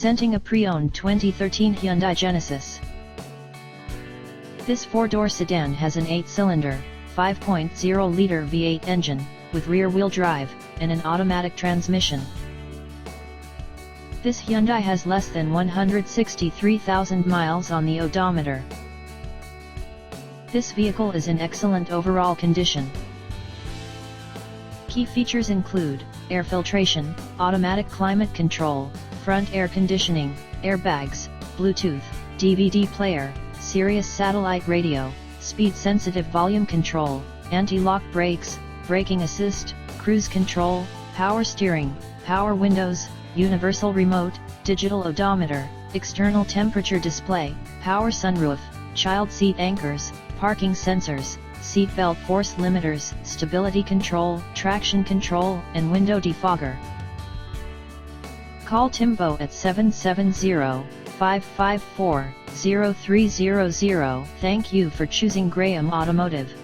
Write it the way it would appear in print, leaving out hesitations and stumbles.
Presenting a pre-owned 2013 Hyundai Genesis. This four-door sedan has an 8-cylinder, 5.0-liter V8 engine, with rear-wheel drive, and an automatic transmission. This Hyundai has less than 163,000 miles on the odometer. This vehicle is in excellent overall condition. Key features include air filtration, automatic climate control, front air conditioning, airbags, Bluetooth, DVD player, Sirius satellite radio, speed-sensitive volume control, anti-lock brakes, braking assist, cruise control, power steering, power windows, universal remote, digital odometer, external temperature display, power sunroof, child seat anchors, parking sensors, seat belt force limiters, stability control, traction control, and window defogger. Call Timbo at 770-554-0300. Thank you for choosing Graham Automotive.